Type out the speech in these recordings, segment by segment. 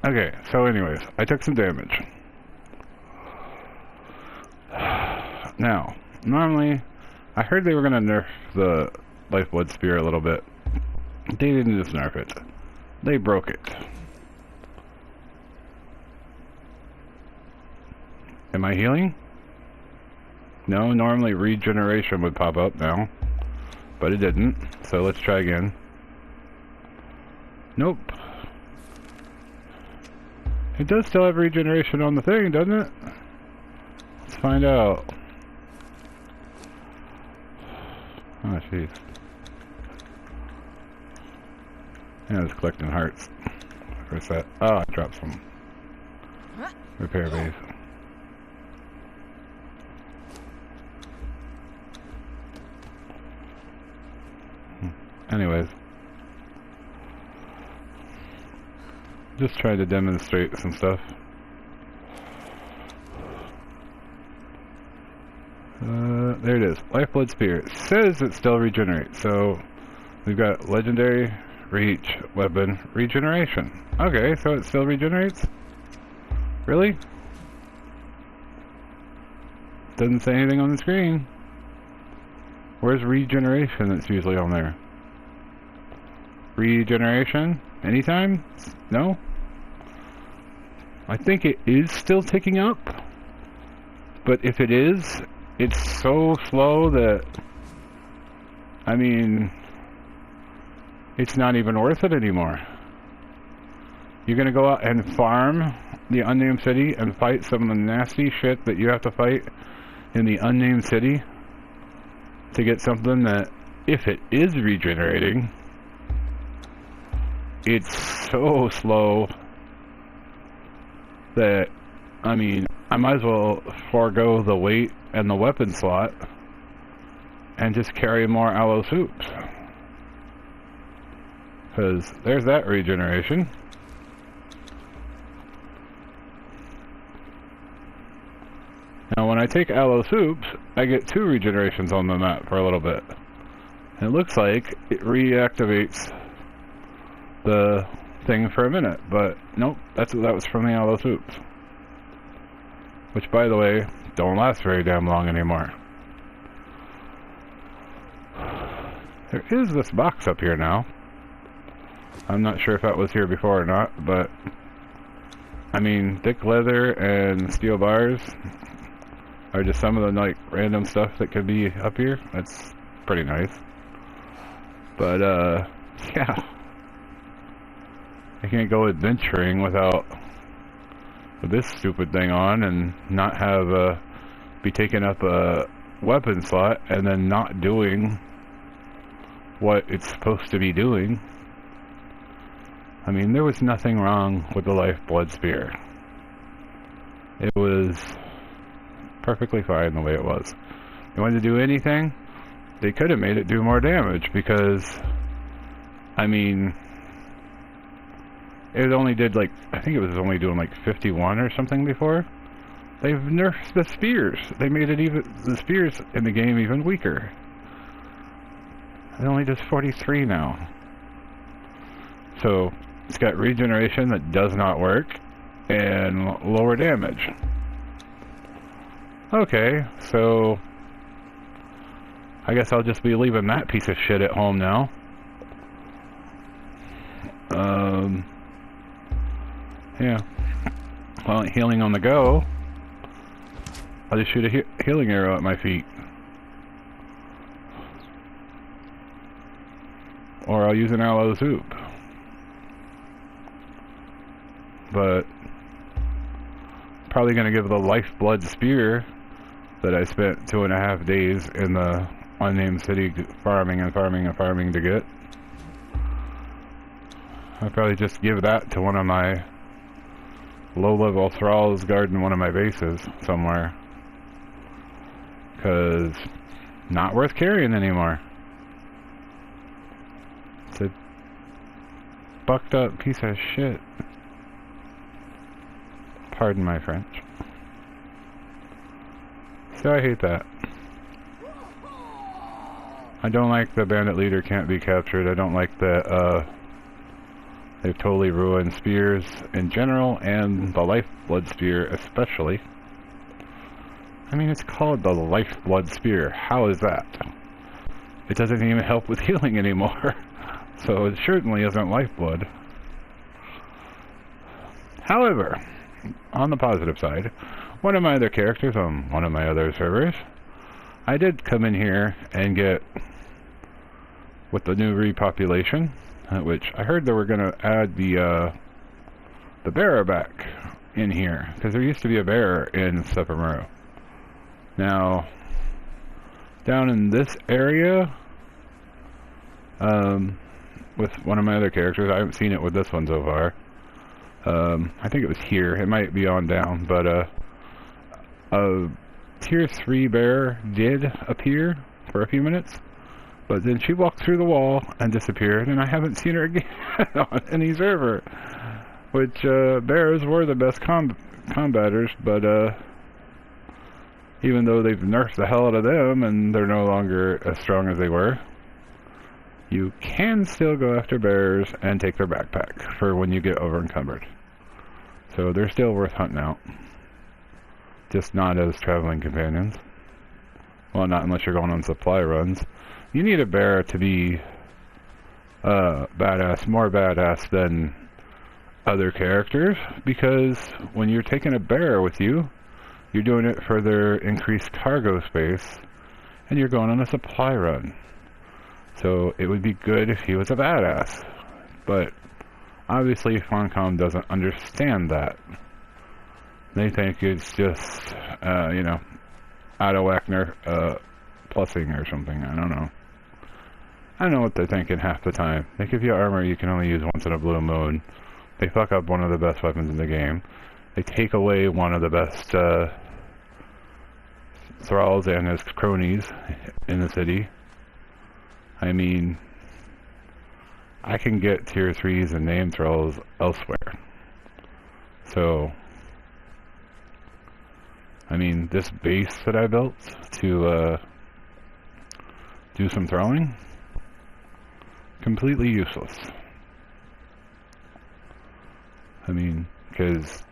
Okay, so anyways, I took some damage. Now, normally, I heard they were gonna nerf the Lifeblood Spear a little bit. They didn't just nerf it. They broke it. Am I healing? No, normally regeneration would pop up now. But it didn't, so let's try again. Nope. It does still have regeneration on the thing, doesn't it? Let's find out. Oh, jeez. Yeah, I was collecting hearts. Where's that? Oh, I dropped some. Repair base. Anyways. Just trying to demonstrate some stuff. There it is. Lifeblood Spear. It says it still regenerates. So we've got legendary, reach, weapon, regeneration. Okay, so it still regenerates? Really? Doesn't say anything on the screen. Where's regeneration that's usually on there? Regeneration? Anytime? No? I think it is still ticking up. But if it is, it's so slow that, I mean, it's not even worth it anymore. You're gonna go out and farm the unnamed city and fight some of the nasty shit that you have to fight in the unnamed city to get something that, if it is regenerating, it's so slow that, I mean, I might as well forego the weight and the weapon slot and just carry more aloe soups. Because there's that regeneration. Now when I take aloe soups, I get 2 regenerations on the map for a little bit. And it looks like it reactivates the thing for a minute, but nope, that was from the aloe soups. Which, by the way, don't last very damn long anymore. There is this box up here now. I'm not sure if that was here before or not, but I mean, thick leather and steel bars are just some of the like random stuff that could be up here. That's pretty nice. But yeah, I can't go adventuring without this stupid thing on and not have be taking up a weapon slot and then not doing what it's supposed to be doing. I mean, there was nothing wrong with the Lifeblood Spear. It was perfectly fine the way it was. They wanted to do anything, they could have made it do more damage because, I mean, it only did like, I think it was only doing like 51 or something before. They've nerfed the spears. They made it even, the spears in the game even weaker. It only does 43 now. So, it's got regeneration that does not work, and lower damage. Okay, so I guess I'll just be leaving that piece of shit at home now. Yeah. Well, healing on the go. I'll just shoot a healing arrow at my feet. Or I'll use an aloe soup. But probably going to give the Lifeblood Spear that I spent 2.5 days in the unnamed city farming and farming and farming to get. I'll probably just give that to one of my low-level thralls guarding one of my bases somewhere. Because not worth carrying anymore. It's a bucked up piece of shit. Pardon my French. So I hate that. I don't like the bandit leader can't be captured. I don't like that They've totally ruined spears in general, and the Lifeblood Spear especially. I mean, it's called the Lifeblood Spear. How is that? It doesn't even help with healing anymore. So it certainly isn't Lifeblood. However, on the positive side, one of my other characters on one of my other servers, I did come in here and get, with the new repopulation, which I heard they were going to add the bearer back in here, because there used to be a bearer in Sephiroth. Now, down in this area, with one of my other characters, I haven't seen it with this one so far. I think it was here. It might be on down, but a tier 3 bear did appear for a few minutes, but then she walked through the wall and disappeared, and I haven't seen her again on any server. Which bears were the best combaters, but even though they've nerfed the hell out of them and they're no longer as strong as they were, you can still go after bears and take their backpack for when you get over encumbered. So they're still worth hunting out. Just not as traveling companions. Well, not unless you're going on supply runs. You need a bear to be badass, more badass than other characters, because when you're taking a bear with you, you're doing it for their increased cargo space, and you're going on a supply run. So it would be good if he was a badass, but obviously funcom doesn't understand that. They think it's just, you know, out of whack plussing or something. I don't know. I don't know what they're thinking half the time. They give you armor you can only use once in a blue moon. They fuck up one of the best weapons in the game. They take away one of the best thralls and his cronies in the city. I mean, I can get tier 3s and name thralls elsewhere. So, I mean, this base that I built to do some thralling, completely useless. I mean, because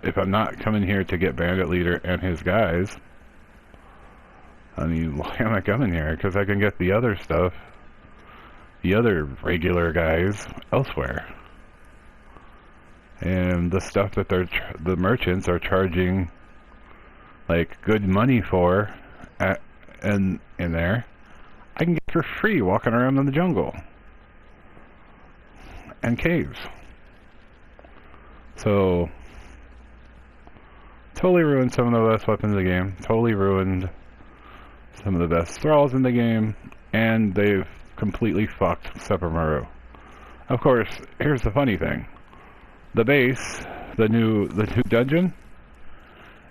if I'm not coming here to get Bandit Leader and his guys, I mean, why am I coming here? Because I can get the other stuff, the other regular guys, elsewhere. And the stuff that the merchants are charging, like, good money for, in there, I can get for free walking around in the jungle and caves. So, totally ruined some of the best weapons in the game, totally ruined some of the best thralls in the game, and they've completely fucked Sephiroth. Of course, here's the funny thing. The base, the new dungeon,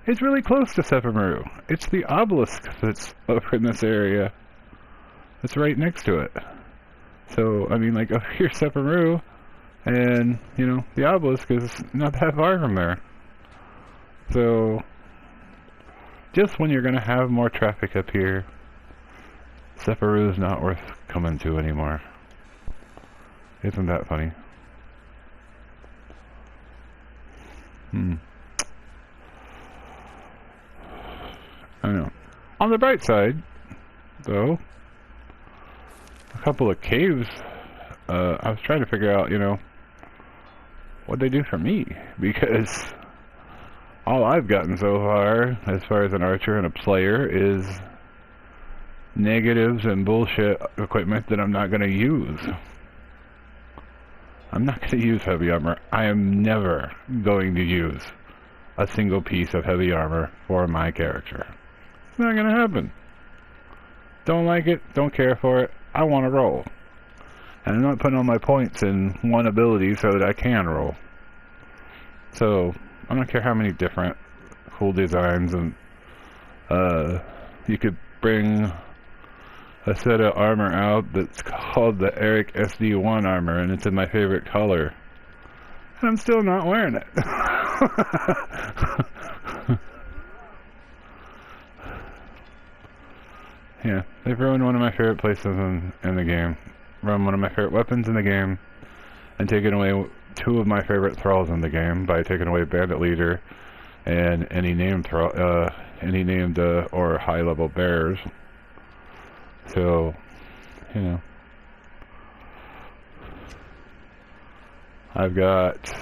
is really close to Sephiroth. It's the obelisk that's over in this area. It's right next to it. So, I mean, like, up here's Sephiroth, and, you know, the obelisk is not that far from there. So, just when you're going to have more traffic up here, Sephiroth is not worth coming to anymore. Isn't that funny? I don't know. On the bright side, though, a couple of caves, I was trying to figure out, you know, what they do for me, because all I've gotten so far, as far as an archer and a player, is negatives and bullshit equipment that I'm not going to use. I'm not going to use heavy armor. I am never going to use a single piece of heavy armor for my character. It's not going to happen. Don't like it, don't care for it, I want to roll. And I'm not putting all my points in one ability so that I can roll. So, I don't care how many different cool designs, and you could bring a set of armor out that's called the Eric SD1 armor, and it's in my favorite color. And I'm still not wearing it. Yeah, they've ruined one of my favorite places in the game. Ruined one of my favorite weapons in the game, and taken away two of my favorite thralls in the game by taking away Bandit Leader and any named or high-level bears. So, you know, I've got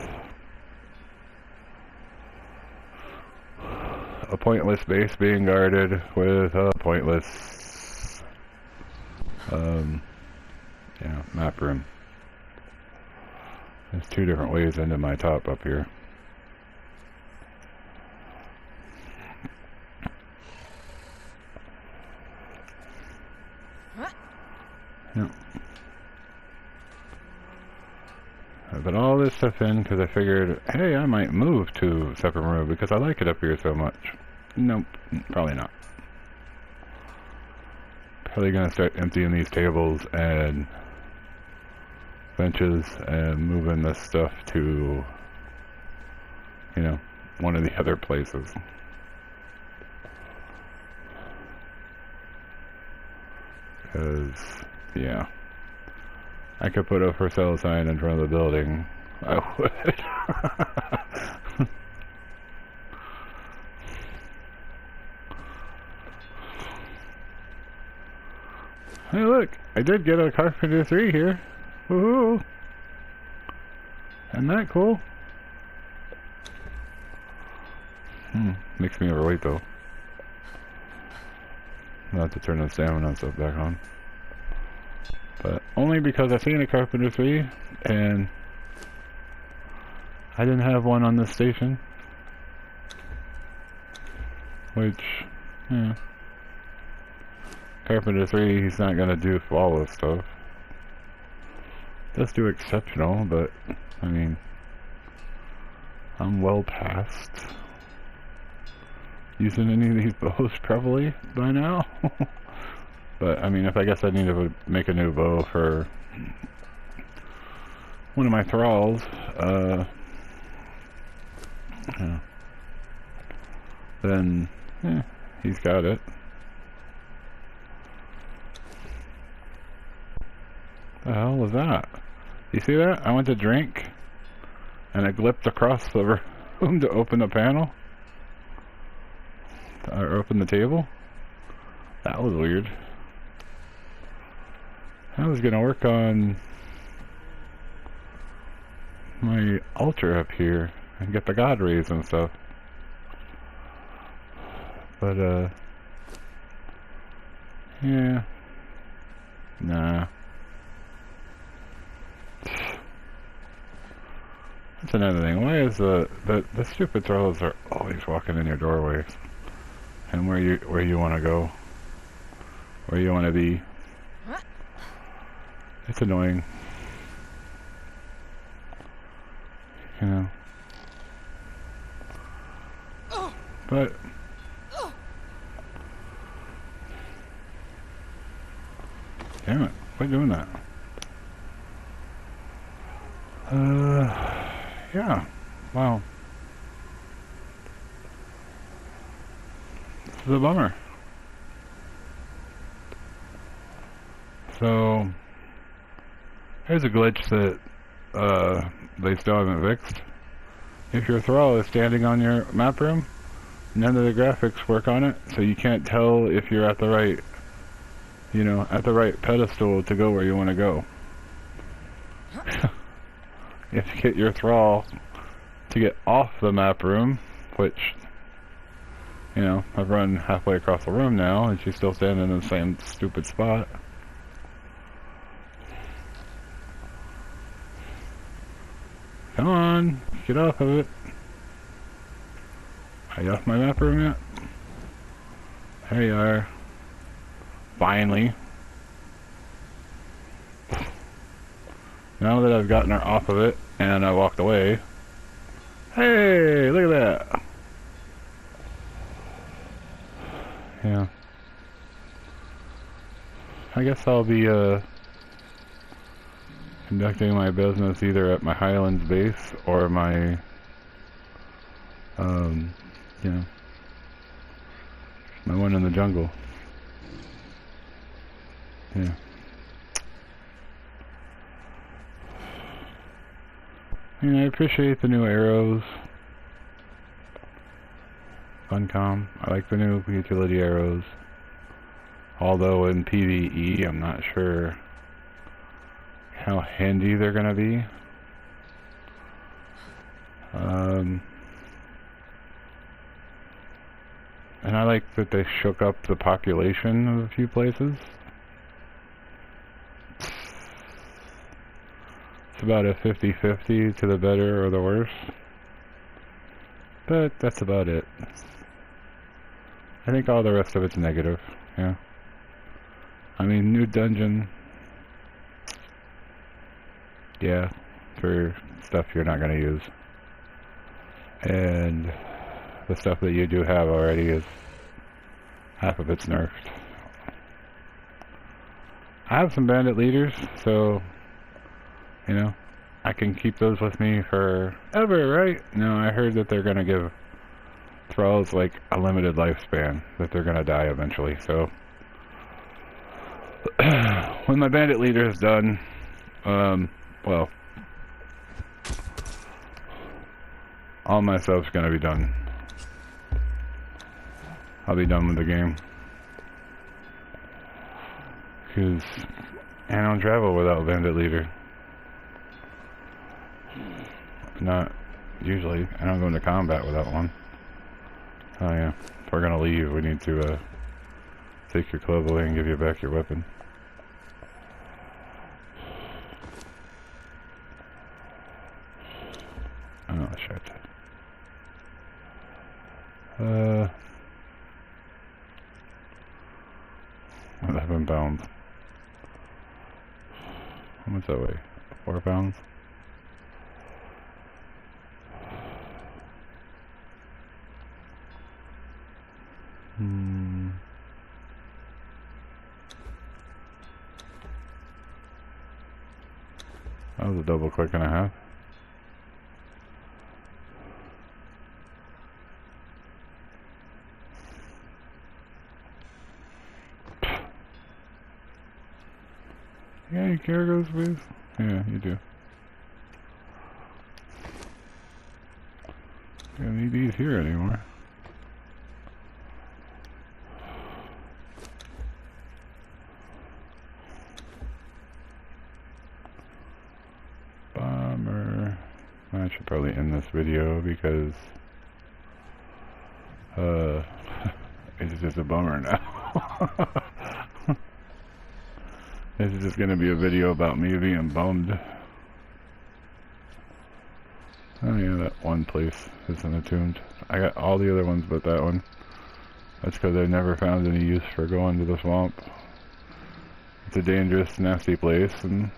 a pointless base being guarded with a pointless, yeah, map room. There's two different ways into my top up here. Yep. I put all this stuff in because I figured, hey, I might move to separate room because I like it up here so much. Nope, probably not. Probably gonna start emptying these tables and benches and moving this stuff to, you know, one of the other places. Because, yeah, I could put a for sale sign in front of the building. I would. Hey, look, I did get a Carpenter 3 here. Woohoo! Isn't that cool? Makes me overweight though. I'll have to turn the stamina and stuff back on. But only because I've seen a Carpenter 3 and I didn't have one on this station. Which, yeah. Carpenter 3, he's not gonna do flawless stuff. Does do exceptional, but I mean, I'm well past using any of these bows probably by now. But I mean, if I guess I need to make a new bow for one of my thralls, yeah, then yeah, he's got it. The hell was that? You see that? I went to drink and I glipped across the room to open the panel. Or open the table. That was weird. I was gonna work on my altar up here and get the god rays and stuff. But yeah. Nah. That's another thing. Why is the stupid trolls are always walking in your doorways? And where you want to go, where you want to be. It's annoying, you know. But damn it, quit doing that. Yeah. Wow. This is a bummer. So here's a glitch that they still haven't fixed. If your thrall is standing on your map room, none of the graphics work on it, so you can't tell if you're at the right, you know, at the right pedestal to go where you want to go. You have to get your thrall to get off the map room, which, you know, I've run halfway across the room now, and she's still standing in the same stupid spot. Come on, get off of it. Are you off my map room yet? There you are. Finally. Now that I've gotten her off of it, and I walked away. Hey, look at that. Yeah. I guess I'll be, conducting my business either at my Highlands base or my, you know, my one in the jungle. Yeah. And I appreciate the new arrows. Funcom. I like the new utility arrows. Although in PvE, I'm not sure how handy they're gonna be. And I like that they shook up the population of a few places. It's about a 50-50 to the better or the worse. But that's about it. I think all the rest of it's negative, yeah. I mean, new dungeon. Yeah, for stuff you're not going to use. And the stuff that you do have already is half of it's nerfed. I have some bandit leaders, so, you know, I can keep those with me forever, right? No, I heard that they're going to give thralls like a limited lifespan, that they're going to die eventually, so when my bandit leader is done, well, all my stuff's gonna be done. I'll be done with the game. Because I don't travel without bandit leader. Not usually. I don't go into combat without one. Oh yeah. If we're gonna leave, we need to take your clothes away and give you back your weapon. Oh shit. 11 pounds. How much that weigh? 4 pounds? That was a double click and a half. Yeah, you caragos, please? Yeah, you do. You don't need these here anymore. Bummer. I should probably end this video because it's just a bummer now. This is just gonna be a video about me being bummed. Oh yeah, that one place isn't attuned. I got all the other ones but that one. That's because I never found any use for going to the swamp. It's a dangerous, nasty place, and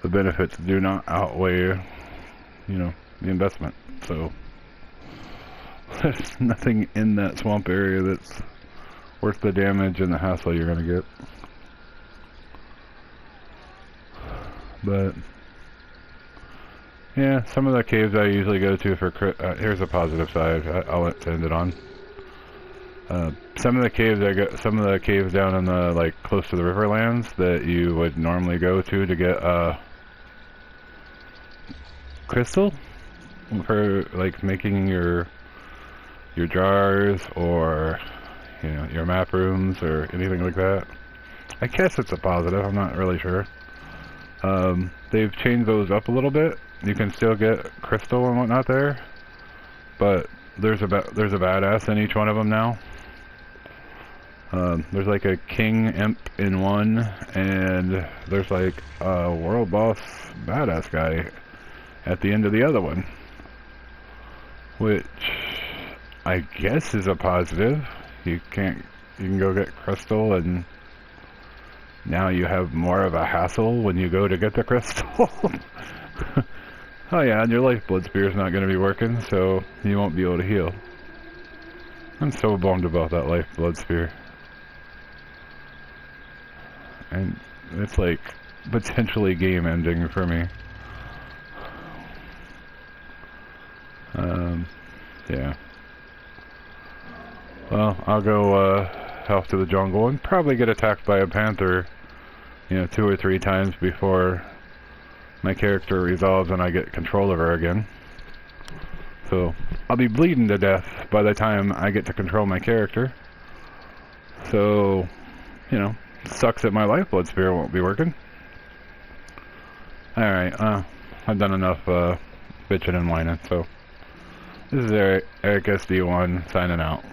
the benefits do not outweigh, you know, the investment. So there's nothing in that swamp area that's worth the damage and the hassle you're gonna get. But yeah, some of the caves I usually go to for here's a positive side. I'll end it on. Some of the caves down in the like close to the riverlands that you would normally go to get crystal for like making your jars or you know your map rooms or anything like that. I guess it's a positive. I'm not really sure. They've changed those up a little bit. You can still get crystal and whatnot there, but there's a badass in each one of them now. There's like a king imp in one, and there's like a world boss badass guy at the end of the other one, which I guess is a positive. You can go get crystal, and now you have more of a hassle when you go to get the crystal. Oh yeah, and your lifeblood spear is not going to be working, so you won't be able to heal. I'm so bummed about that lifeblood spear. And it's like potentially game ending for me. Yeah. Well, I'll go off to the jungle and probably get attacked by a panther, you know, 2 or 3 times before my character resolves and I get control of her again. So I'll be bleeding to death by the time I get to control my character. So, you know, sucks that my lifeblood spear won't be working. Alright, I've done enough bitching and whining, so this is Eric SD1 signing out.